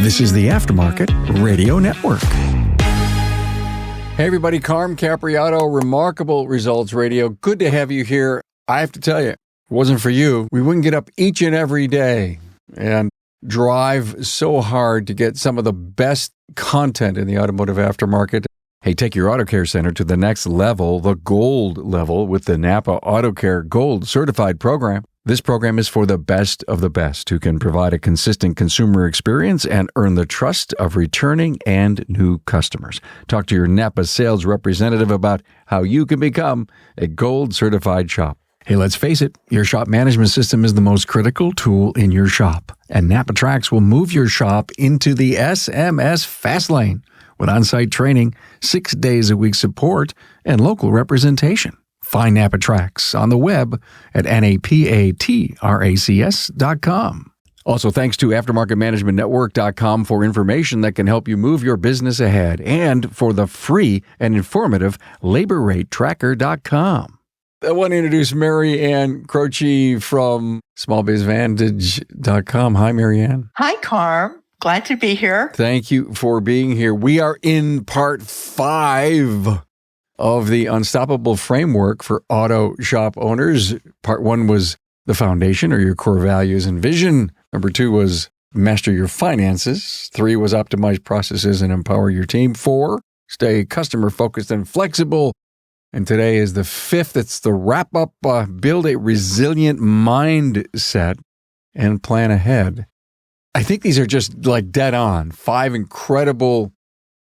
This is the Aftermarket Radio Network. Hey everybody, Carm Capriato, Remarkable Results Radio. Good to have you here. I have to tell you, if it wasn't for you, we wouldn't get up each and every day and drive so hard to get some of the best content in the automotive aftermarket. Hey, take your auto care center to the next level, the gold level, with the NAPA Auto Care Gold Certified Program. This program is for the best of the best who can provide a consistent consumer experience and earn the trust of returning and new customers. Talk to your NAPA sales representative about how you can become a gold certified shop. Hey, let's face it, your shop management system is the most critical tool in your shop, and NAPA Tracks will move your shop into the SMS fast lane with on-site training, 6 days a week support, and local representation. Find NAPA Tracks on the web at napatracs.com. Also, thanks to AftermarketManagementNetwork.com for information that can help you move your business ahead, and for the free and informative LaborRateTracker.com. I want to introduce Maryann Croce from SmallBizVantage.com. Hi, Maryann. Hi, Carm. Glad to be here. Thank you for being here. We are in part 5 of the Unstoppable Framework for Auto Shop Owners. Part 1 was the foundation, or your core values and vision. Number 2 was master your finances. 3 was optimize processes and empower your team. 4, stay customer focused and flexible. And today is the 5th. It's the wrap up, build a resilient mindset and plan ahead. I think these are just like dead on. 5 incredible,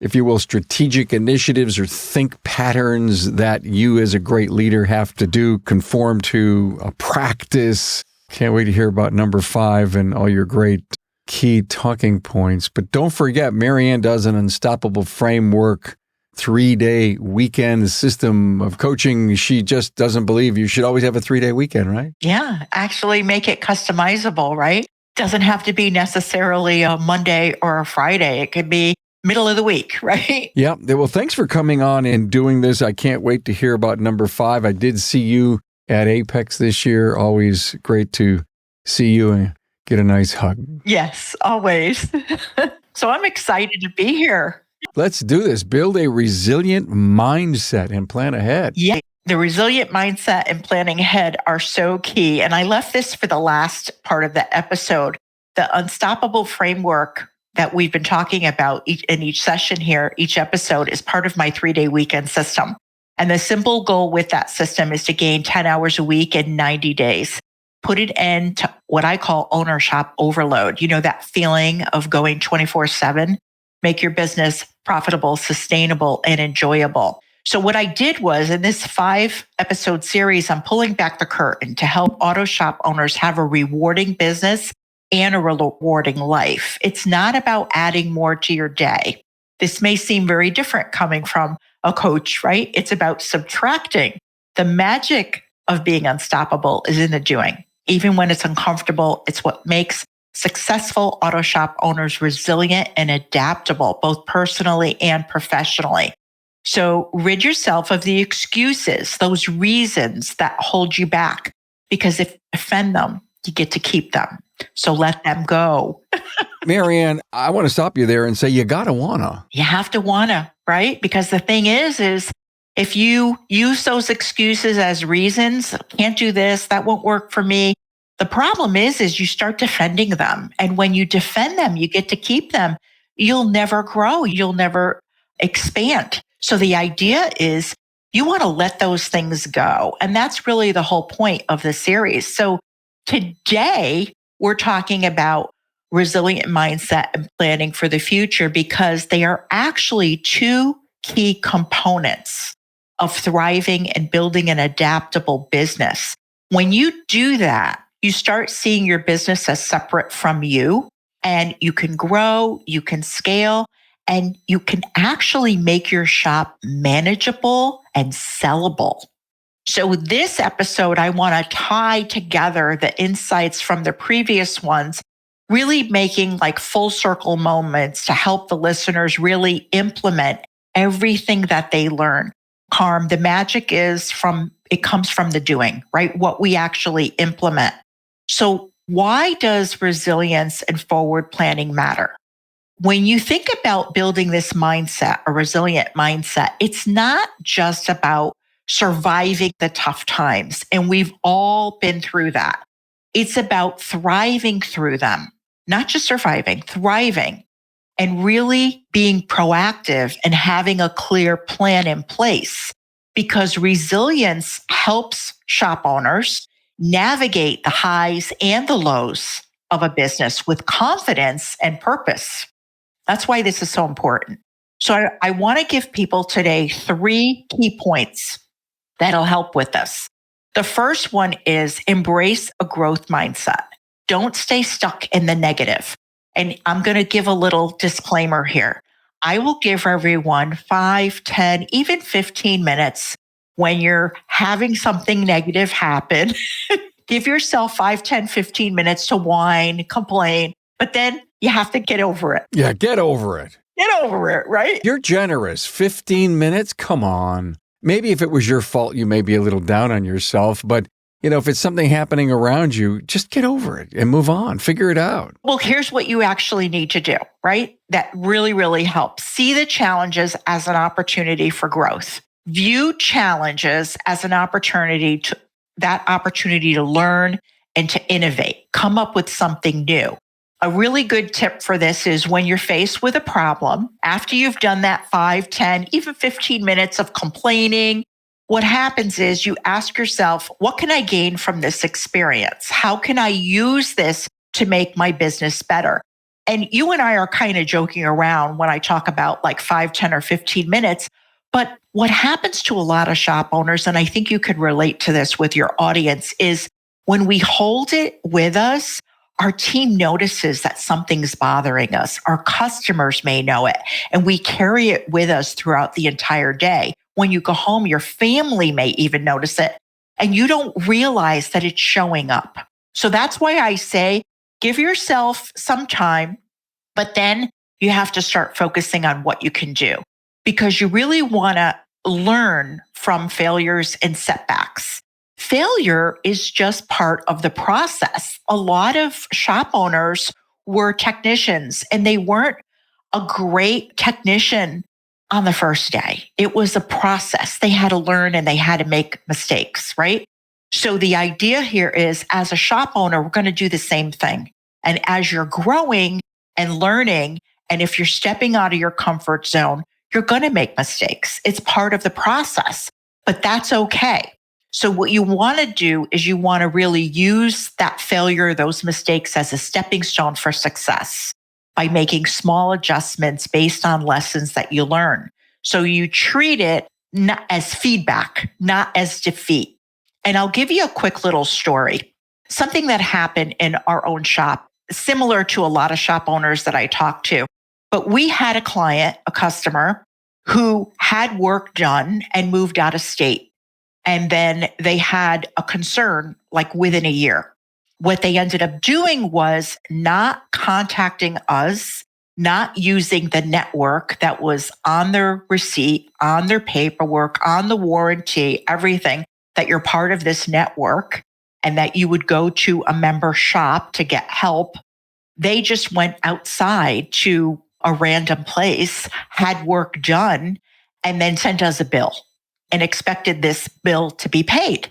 if you will, strategic initiatives or think patterns that you as a great leader have to do, conform to, a practice. Can't wait to hear about number 5 and all your great key talking points. But don't forget, Maryann does an Unstoppable Framework 3-day weekend system of coaching. She just doesn't believe you should always have a 3-day weekend, right? Yeah, actually make it customizable, right? Doesn't have to be necessarily a Monday or a Friday. It could be middle of the week, right? Yeah. Well, thanks for coming on and doing this. I can't wait to hear about number 5. I did see you at Apex this year. Always great to see you and get a nice hug. Yes, always. So I'm excited to be here. Let's do this. Build a resilient mindset and plan ahead. Yeah. The resilient mindset and planning ahead are so key. And I left this for the last part of the episode. The Unstoppable Framework that we've been talking about in each session here, each episode, is part of my 3-day weekend system. And the simple goal with that system is to gain 10 hours a week in 90 days. Put it into what I call owner shop overload. You know, that feeling of going 24/7. Make your business profitable, sustainable, and enjoyable. So what I did was, in this 5-episode series, I'm pulling back the curtain to help auto shop owners have a rewarding business and a rewarding life. It's not about adding more to your day. This may seem very different coming from a coach, right? It's about subtracting. The magic of being unstoppable is in the doing. Even when it's uncomfortable, it's what makes successful auto shop owners resilient and adaptable, both personally and professionally. So rid yourself of the excuses, those reasons that hold you back, because if you defend them, you get to keep them. So let them go. Maryann, I want to stop you there and say you got to wanna. You have to wanna, right? Because the thing is if you use those excuses as reasons, can't do this, that won't work for me. The problem is you start defending them. And when you defend them, you get to keep them. You'll never grow. You'll never expand. So the idea is you want to let those things go. And that's really the whole point of the series. So today we're talking about resilient mindset and planning for the future, because they are actually 2 key components of thriving and building an adaptable business. When you do that, you start seeing your business as separate from you, and you can grow, you can scale, and you can actually make your shop manageable and sellable. So this episode, I want to tie together the insights from the previous ones, really making like full circle moments to help the listeners really implement everything that they learn. Carm, the magic it comes from the doing, right? What we actually implement. So why does resilience and forward planning matter? when you think about building this mindset, a resilient mindset, it's not just about surviving the tough times. And we've all been through that. It's about thriving through them, not just surviving, thriving, and really being proactive and having a clear plan in place, because resilience helps shop owners navigate the highs and the lows of a business with confidence and purpose. That's why this is so important. So I want to give people today 3 key points that'll help with this. The first one is embrace a growth mindset. Don't stay stuck in the negative. And I'm going to give a little disclaimer here. I will give everyone 5, 10, even 15 minutes when you're having something negative happen. Give yourself 5, 10, 15 minutes to whine, complain, but then you have to get over it. Yeah, get over it. Get over it, right? You're generous. 15 minutes? Come on. Maybe if it was your fault, you may be a little down on yourself, but if it's something happening around you, just get over it and move on. Figure it out. Well, here's what you actually need to do, right? That really, really helps. See the challenges as an opportunity for growth. View challenges as an opportunity to learn and to innovate. Come up with something new. A really good tip for this is when you're faced with a problem, after you've done that 5, 10, even 15 minutes of complaining, what happens is you ask yourself, what can I gain from this experience? How can I use this to make my business better? And you and I are kind of joking around when I talk about like 5, 10, or 15 minutes. But what happens to a lot of shop owners, and I think you could relate to this with your audience, is when we hold it with us, our team notices that something's bothering us. Our customers may know it, and we carry it with us throughout the entire day. When you go home, your family may even notice it, and you don't realize that it's showing up. So that's why I say, give yourself some time, but then you have to start focusing on what you can do, because you really want to learn from failures and setbacks. Failure is just part of the process. A lot of shop owners were technicians, and they weren't a great technician on the first day. It was a process. They had to learn and they had to make mistakes, right? So the idea here is, as a shop owner, we're going to do the same thing. And as you're growing and learning, and if you're stepping out of your comfort zone, you're going to make mistakes. It's part of the process, but that's okay. So what you want to do is you want to really use that failure, those mistakes, as a stepping stone for success by making small adjustments based on lessons that you learn. So you treat it not as feedback, not as defeat. And I'll give you a quick little story. Something that happened in our own shop, similar to a lot of shop owners that I talk to. But we had a client, a customer, who had work done and moved out of state. And then they had a concern like within a year. What they ended up doing was not contacting us, not using the network that was on their receipt, on their paperwork, on the warranty, everything, that you're part of this network and that you would go to a member shop to get help. They just went outside to a random place, had work done, and then sent us a bill and expected this bill to be paid.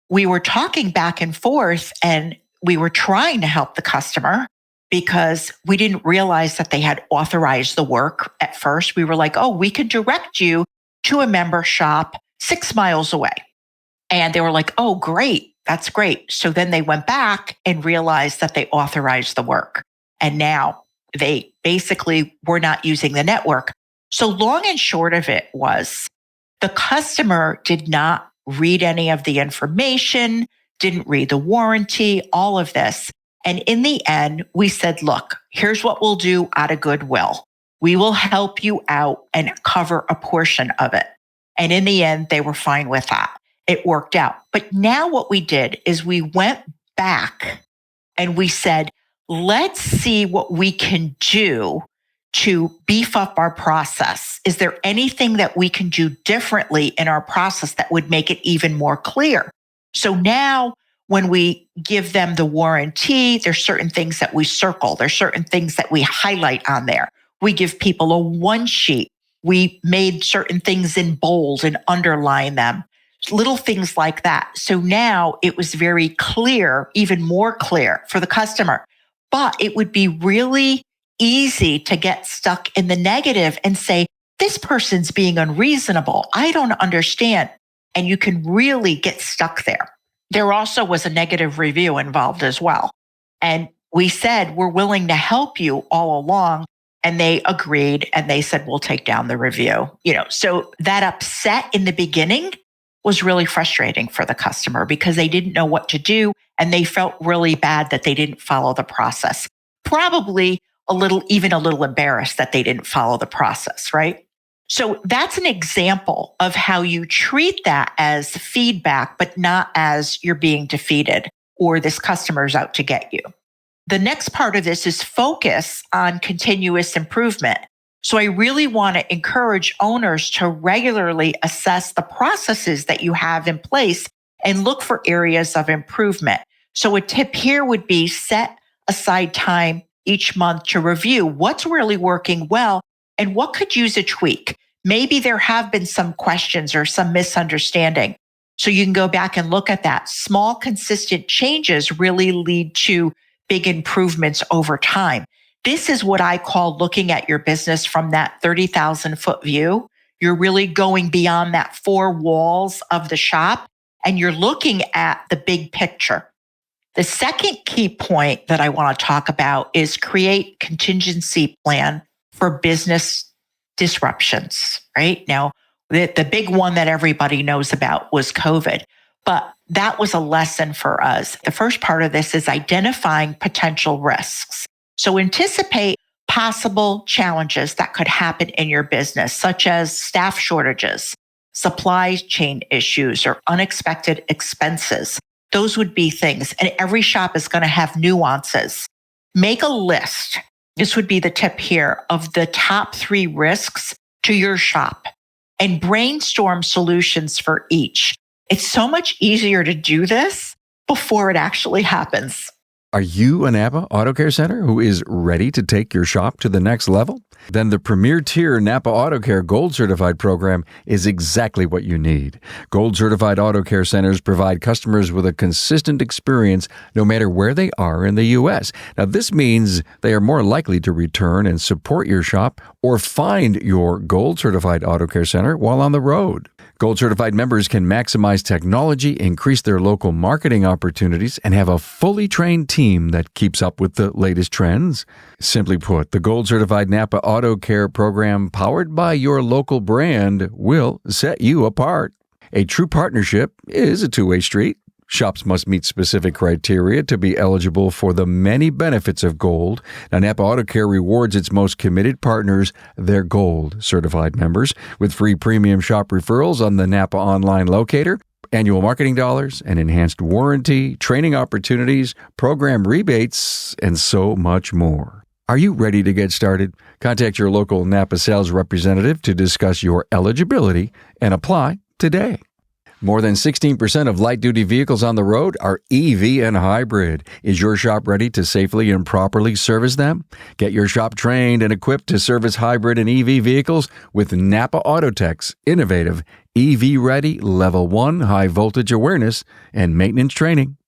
We were talking back and forth, and we were trying to help the customer because we didn't realize that they had authorized the work at first. We were like, oh, we could direct you to a member shop 6 miles away. And they were like, oh, great. That's great. So then they went back and realized that they authorized the work. And now they basically were not using the network. So long and short of it was, the customer did not read any of the information, didn't read the warranty, all of this. And in the end, we said, look, here's what we'll do out of goodwill. We will help you out and cover a portion of it. And in the end, they were fine with that. It worked out. But now what we did is we went back and we said, let's see what we can do to beef up our process. Is there anything that we can do differently in our process that would make it even more clear? So now when we give them the warranty, there's certain things that we circle. There's certain things that we highlight on there. We give people a one sheet. We made certain things in bold and underline them, little things like that. So now it was very clear, even more clear for the customer. But it would be really easy to get stuck in the negative and say, this person's being unreasonable. I don't understand. And you can really get stuck there. There also was a negative review involved as well. And we said, we're willing to help you all along. And they agreed and they said, we'll take down the review. So that upset in the beginning was really frustrating for the customer because they didn't know what to do. And they felt really bad that they didn't follow the process. Probably even a little embarrassed that they didn't follow the process, right? So that's an example of how you treat that as feedback, but not as you're being defeated or this customer's out to get you. The next part of this is focus on continuous improvement. So I really want to encourage owners to regularly assess the processes that you have in place and look for areas of improvement. So a tip here would be set aside time each month to review what's really working well and what could use a tweak. Maybe there have been some questions or some misunderstanding. So you can go back and look at that. Small, consistent changes really lead to big improvements over time. This is what I call looking at your business from that 30,000 foot view. You're really going beyond that four walls of the shop and you're looking at the big picture. The second key point that I want to talk about is create contingency plan for business disruptions, right? Now, the big one that everybody knows about was COVID, but that was a lesson for us. The first part of this is identifying potential risks. So anticipate possible challenges that could happen in your business, such as staff shortages, supply chain issues, or unexpected expenses. Those would be things. And every shop is going to have nuances. Make a list. This would be the tip here of the top 3 risks to your shop and brainstorm solutions for each. It's so much easier to do this before it actually happens. Are you a NAPA Auto Care Center who is ready to take your shop to the next level? Then the premier tier NAPA Auto Care Gold Certified program is exactly what you need. Gold Certified Auto Care Centers provide customers with a consistent experience no matter where they are in the U.S. Now, this means they are more likely to return and support your shop or find your Gold Certified Auto Care Center while on the road. Gold Certified members can maximize technology, increase their local marketing opportunities, and have a fully trained team that keeps up with the latest trends. Simply put, the Gold Certified NAPA Auto Care program powered by your local brand will set you apart. A true partnership is a two-way street. Shops must meet specific criteria to be eligible for the many benefits of Gold. Now, NAPA Auto Care rewards its most committed partners, their Gold Certified members, with free premium shop referrals on the NAPA online locator, annual marketing dollars, and enhanced warranty, training opportunities, program rebates, and so much more. Are you ready to get started? Contact your local NAPA sales representative to discuss your eligibility and apply today. More than 16% of light-duty vehicles on the road are EV and hybrid. Is your shop ready to safely and properly service them? Get your shop trained and equipped to service hybrid and EV vehicles with NAPA Autotech's innovative EV-ready Level 1 high-voltage awareness and maintenance training.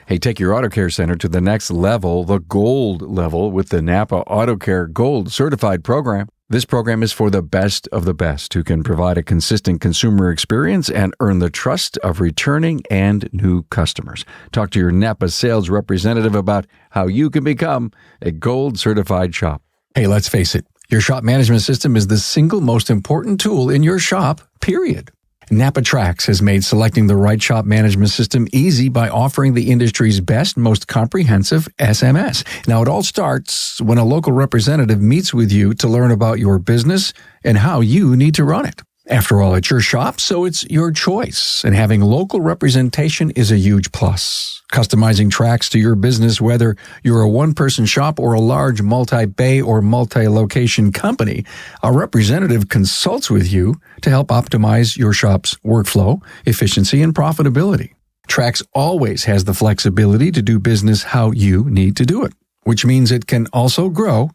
Hey, take your Auto Care Center to the next level, the Gold level, with the NAPA Auto Care Gold Certified program. This program is for the best of the best who can provide a consistent consumer experience and earn the trust of returning and new customers. Talk to your NAPA sales representative about how you can become a Gold Certified shop. Hey, let's face it, your shop management system is the single most important tool in your shop, period. NAPA Trax has made selecting the right shop management system easy by offering the industry's best, most comprehensive SMS. Now, it all starts when a local representative meets with you to learn about your business and how you need to run it. After all, it's your shop, so it's your choice, and having local representation is a huge plus. Customizing Trax to your business, whether you're a one-person shop or a large multi-bay or multi-location company, a representative consults with you to help optimize your shop's workflow, efficiency, and profitability. Trax always has the flexibility to do business how you need to do it, which means it can also grow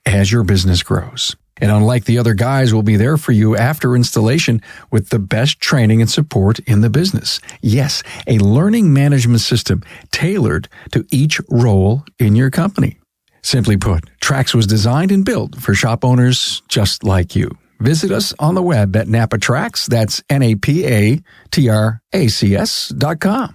as your business grows. And unlike the other guys, we'll be there for you after installation with the best training and support in the business. Yes, a learning management system tailored to each role in your company. Simply put, Trax was designed and built for shop owners just like you. Visit us on the web at NAPA Trax, that's NAPATRACS.com.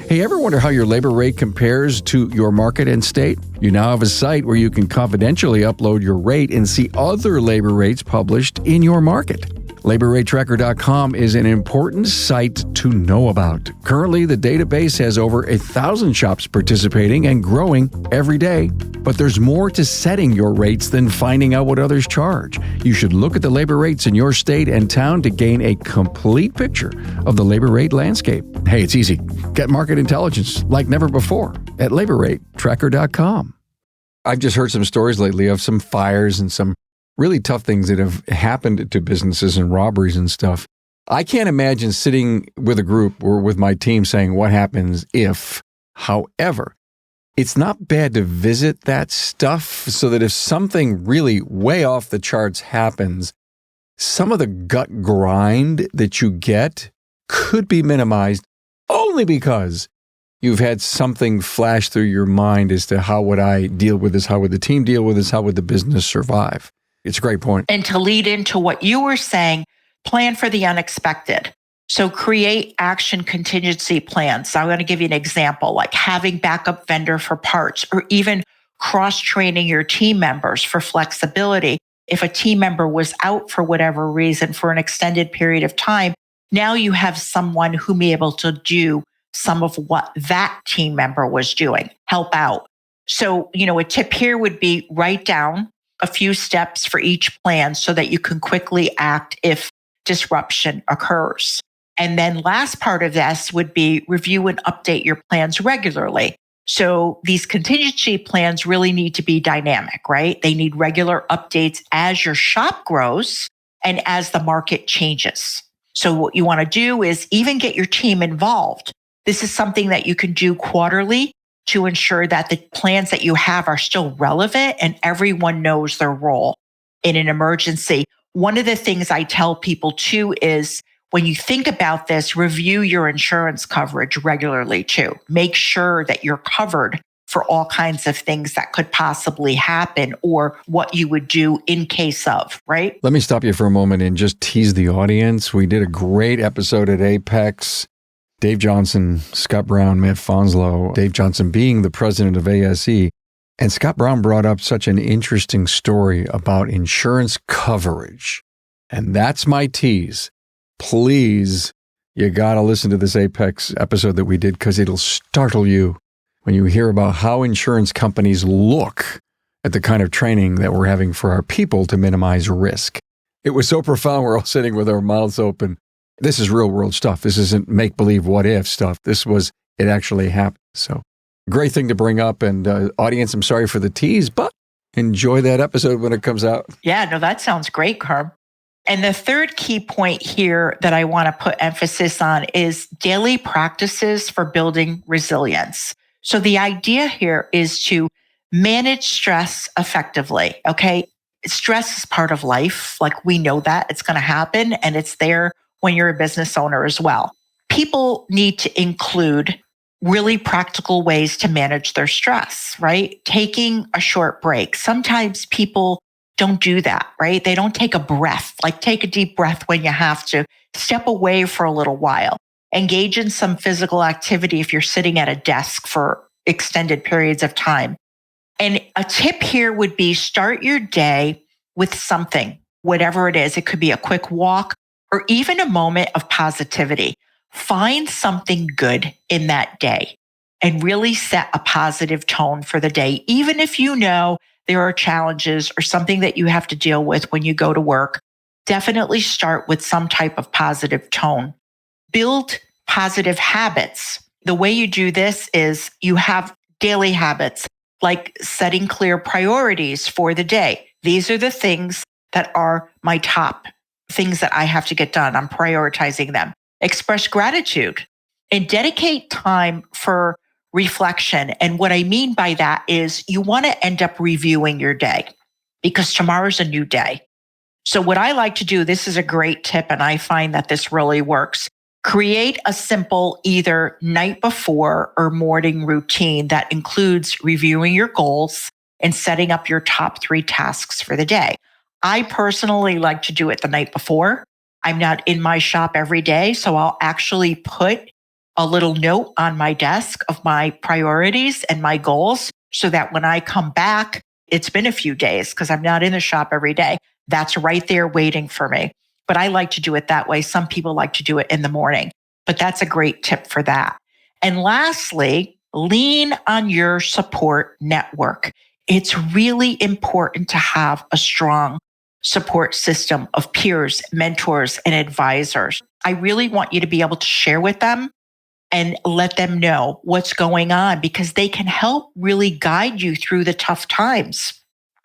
Hey, ever wonder how your labor rate compares to your market and state? You now have a site where you can confidentially upload your rate and see other labor rates published in your market. LaborRateTracker.com is an important site to know about. Currently, the database has over 1,000 shops participating and growing every day. But there's more to setting your rates than finding out what others charge. You should look at the labor rates in your state and town to gain a complete picture of the labor rate landscape. Hey, it's easy. Get market intelligence like never before at LaborRateTracker.com. I've just heard some stories lately of some fires and some really tough things that have happened to businesses and robberies and stuff. I can't imagine sitting with a group or with my team saying, what happens if? However, it's not bad to visit that stuff so that if something really way off the charts happens, some of the gut grind that you get could be minimized only because you've had something flash through your mind as to how would I deal with this? How would the team deal with this? How would the business survive? It's a great point. And to lead into what you were saying, plan for the unexpected. So create action contingency plans. So I'm going to give you an example, like having backup vendor for parts or even cross-training your team members for flexibility. If a team member was out for whatever reason for an extended period of time, now you have someone who may be able to do some of what that team member was doing, help out. So, a tip here would be write down a few steps for each plan so that you can quickly act if disruption occurs. And then last part of this would be review and update your plans regularly. So these contingency plans really need to be dynamic, right? They need regular updates as your shop grows and as the market changes. So what you want to do is even get your team involved. This is something that you can do quarterly to ensure that the plans that you have are still relevant and everyone knows their role in an emergency. One of the things I tell people too is when you think about this, review your insurance coverage regularly too. Make sure that you're covered for all kinds of things that could possibly happen or what you would do in case of, right? Let me stop you for a moment and just tease the audience. We did a great episode at Apex. Dave Johnson, Scott Brown, Matt Fonslow, Dave Johnson being the president of ASE. And Scott Brown brought up such an interesting story about insurance coverage. And that's my tease. Please, you got to listen to this Apex episode that we did because it'll startle you when you hear about how insurance companies look at the kind of training that we're having for our people to minimize risk. It was so profound, we're all sitting with our mouths open. This is real world stuff. This isn't make-believe what-if stuff. It actually happened. So great thing to bring up. And audience, I'm sorry for the tease, but enjoy that episode when it comes out. Yeah, no, that sounds great, Carb. And the third key point here that I want to put emphasis on is daily practices for building resilience. So the idea here is to manage stress effectively, okay? Stress is part of life. Like we know that it's going to happen and it's there when you're a business owner as well. People need to include really practical ways to manage their stress, right? Taking a short break. Sometimes people don't do that, right? They don't take a breath, like take a deep breath when you have to. Step away for a little while. Engage in some physical activity if you're sitting at a desk for extended periods of time. And a tip here would be start your day with something, whatever it is. It could be a quick walk or even a moment of positivity. Find something good in that day and really set a positive tone for the day, even if you know there are challenges or something that you have to deal with when you go to work. Definitely start with some type of positive tone. Build positive habits. The way you do this is you have daily habits like setting clear priorities for the day. These are the things that are my top things that I have to get done. I'm prioritizing them. Express gratitude and dedicate time for reflection. And what I mean by that is you want to end up reviewing your day because tomorrow's a new day. So what I like to do, this is a great tip, and I find that this really works. Create a simple either night before or morning routine that includes reviewing your goals and setting up your top 3 tasks for the day. I personally like to do it the night before. I'm not in my shop every day, so I'll actually put a little note on my desk of my priorities and my goals so that when I come back, it's been a few days because I'm not in the shop every day. That's right there waiting for me. But I like to do it that way. Some people like to do it in the morning, but that's a great tip for that. And lastly, lean on your support network. It's really important to have a strong support system of peers, mentors, and advisors. I really want you to be able to share with them and let them know what's going on because they can help really guide you through the tough times.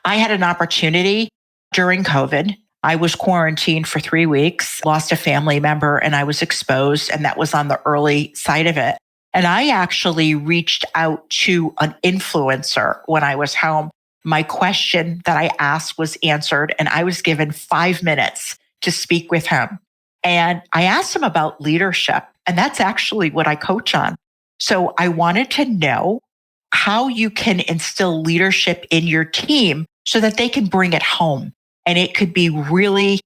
I had an opportunity during COVID. I was quarantined for 3 weeks, lost a family member, and I was exposed, and that was on the early side of it. And I actually reached out to an influencer when I was home. My question that I asked was answered, and I was given 5 minutes to speak with him. And I asked him about leadership, and that's actually what I coach on. So I wanted to know how you can instill leadership in your team so that they can bring it home. And it could be really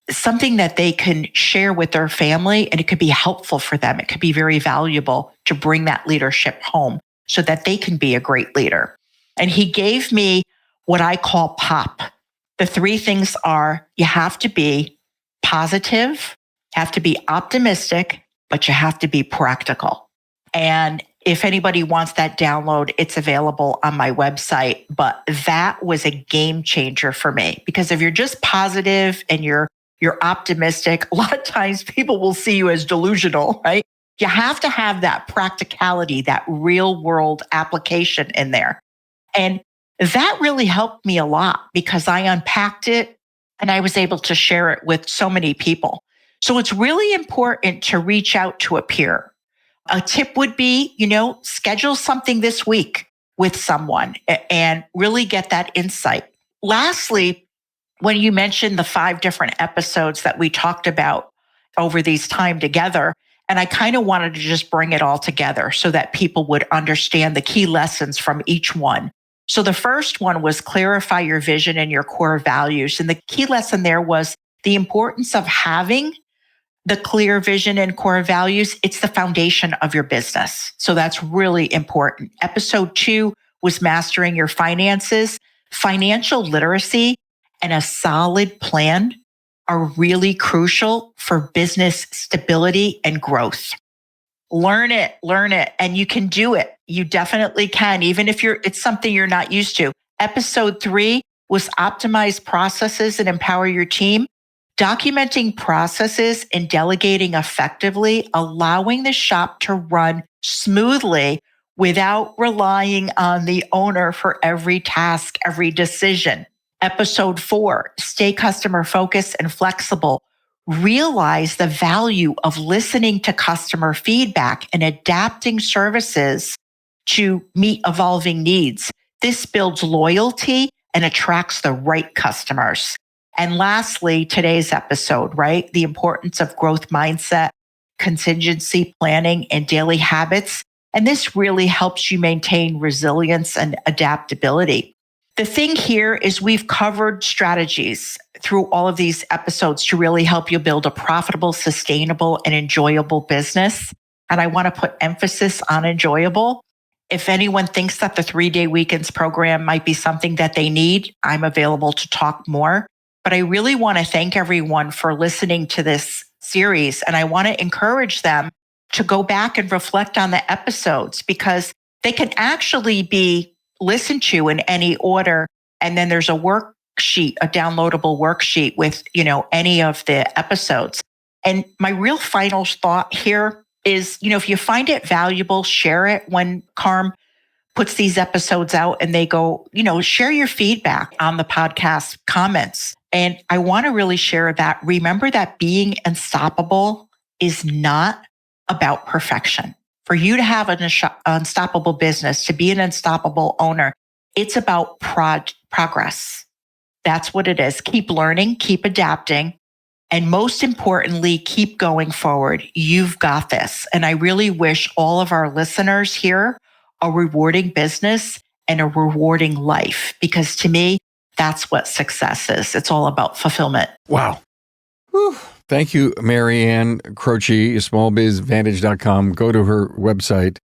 something that they can share with their family, and it could be helpful for them. It could be very valuable to bring that leadership home so that they can be a great leader. And he gave me what I call POP. The 3 things are you have to be positive, have to be optimistic, but you have to be practical. And if anybody wants that download, it's available on my website. But that was a game changer for me because if you're just positive and you're optimistic, a lot of times people will see you as delusional, right? You have to have that practicality, that real world application in there. And that really helped me a lot because I unpacked it and I was able to share it with so many people. So it's really important to reach out to a peer. A tip would be, schedule something this week with someone and really get that insight. Lastly, when you mentioned the 5 different episodes that we talked about over these time together, and I kind of wanted to just bring it all together so that people would understand the key lessons from each one. So the first one was clarify your vision and your core values. And the key lesson there was the importance of having the clear vision and core values. It's the foundation of your business. So that's really important. Episode 2 was mastering your finances. Financial literacy and a solid plan are really crucial for business stability and growth. Learn it, and you can do it. You definitely can, even if it's something you're not used to. Episode 3 was optimize processes and empower your team. Documenting processes and delegating effectively, allowing the shop to run smoothly without relying on the owner for every task, every decision. Episode 4, stay customer focused and flexible. Realize the value of listening to customer feedback and adapting services to meet evolving needs. This builds loyalty and attracts the right customers. And lastly, today's episode, right? The importance of growth mindset, contingency planning, and daily habits. And this really helps you maintain resilience and adaptability. The thing here is we've covered strategies through all of these episodes to really help you build a profitable, sustainable, and enjoyable business. And I want to put emphasis on enjoyable. If anyone thinks that the 3-day weekends program might be something that they need, I'm available to talk more. But I really want to thank everyone for listening to this series. And I want to encourage them to go back and reflect on the episodes because they can actually be listened to in any order. And then there's a worksheet, a downloadable worksheet with, any of the episodes. And my real final thought here is, if you find it valuable, share it. When Carm puts these episodes out and they go, share your feedback on the podcast comments. And I want to really share that. Remember that being unstoppable is not about perfection. For you to have an unstoppable business, to be an unstoppable owner, it's about progress. That's what it is. Keep learning, keep adapting, and most importantly, keep going forward. You've got this. And I really wish all of our listeners here a rewarding business and a rewarding life, because to me, that's what success is. It's all about fulfillment. Wow. Whew. Thank you, Maryann Croce, smallbizvantage.com. Go to her website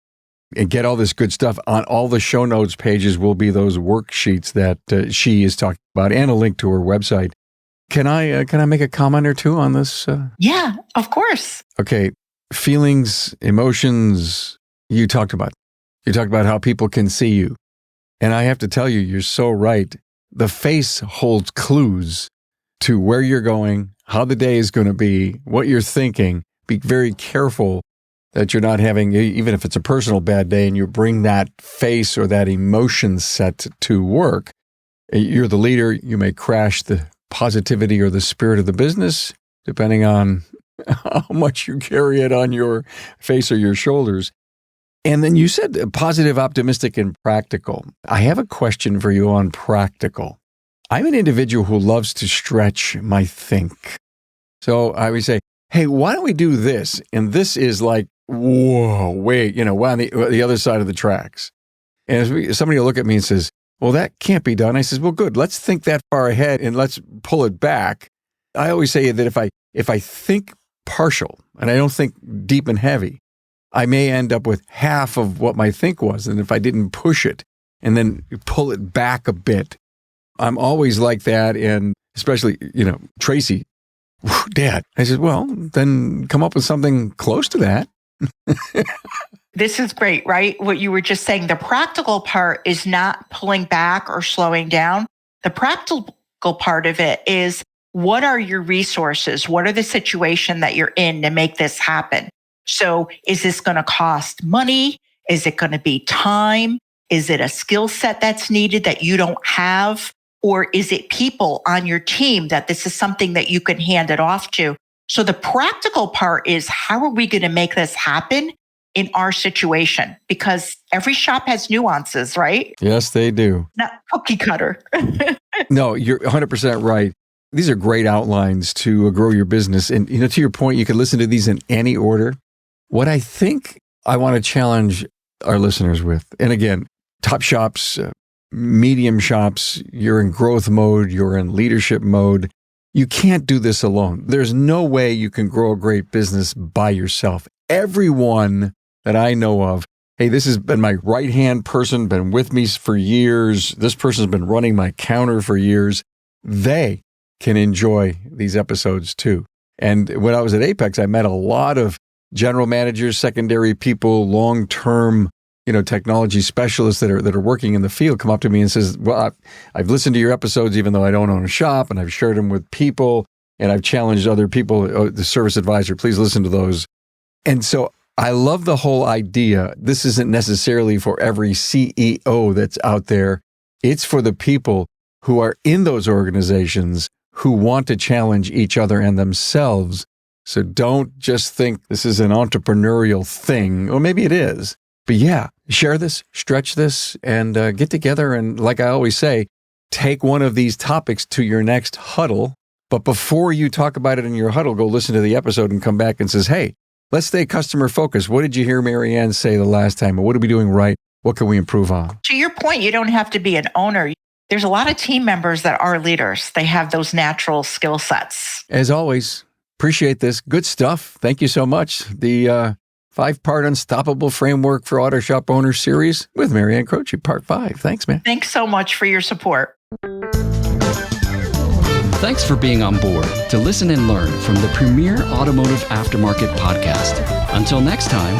and get all this good stuff. On all the show notes pages will be those worksheets that she is talking about and a link to her website. Can I make a comment or two on this? Yeah, of course. Okay. Feelings, emotions, you talked about how people can see you. And I have to tell you, you're so right. The face holds clues to where you're going, how the day is going to be, what you're thinking. Be very careful that you're not having, even if it's a personal bad day, and you bring that face or that emotion set to work. You're the leader. You may crash the positivity or the spirit of the business, depending on how much you carry it on your face or your shoulders. And then you said positive, optimistic, and practical. I have a question for you on practical. I'm an individual who loves to stretch my think. So I would say, hey, why don't we do this? And this is like, whoa, wait, we're on the other side of the tracks. And somebody will look at me and says, well, that can't be done. I says, well, good. Let's think that far ahead and let's pull it back. I always say that if I think partial and I don't think deep and heavy, I may end up with half of what my think was. And if I didn't push it and then pull it back a bit, I'm always like that. And especially, Tracy, Dad, I said, well, then come up with something close to that. This is great, right? What you were just saying, the practical part is not pulling back or slowing down. The practical part of it is, what are your resources? What are the situation that you're in to make this happen? So is this going to cost money? Is it going to be time? Is it a skill set that's needed that you don't have? Or is it people on your team that this is something that you can hand it off to? So the practical part is, how are we going to make this happen in our situation? Because every shop has nuances, right? Yes, they do. Not cookie cutter. No, you're 100% right. These are great outlines to grow your business. And, to your point, you can listen to these in any order. What I think I want to challenge our listeners with, and again, top shops, medium shops, you're in growth mode, you're in leadership mode. You can't do this alone. There's no way you can grow a great business by yourself. Everyone that I know of, hey, this has been my right-hand person, been with me for years. This person's been running my counter for years. They can enjoy these episodes too. And when I was at Apex, I met a lot of general managers, secondary people, long-term, technology specialists that are working in the field come up to me and says, well, I've listened to your episodes, even though I don't own a shop, and I've shared them with people, and I've challenged other people, the service advisor, please listen to those. And so I love the whole idea. This isn't necessarily for every CEO that's out there. It's for the people who are in those organizations who want to challenge each other and themselves. So don't just think this is an entrepreneurial thing, or maybe it is. But yeah, share this, stretch this, and get together. And like I always say, take one of these topics to your next huddle. But before you talk about it in your huddle, go listen to the episode and come back and says, hey, let's stay customer focused. What did you hear Maryann say the last time? Or what are we doing right? What can we improve on? To your point, you don't have to be an owner. There's a lot of team members that are leaders. They have those natural skill sets. As always, appreciate this. Good stuff. Thank you so much. The 5-part Unstoppable Framework for Auto Shop Owners series with Maryann Croce, part 5. Thanks, man. Thanks so much for your support. Thanks for being on board to listen and learn from the premier automotive aftermarket podcast. Until next time.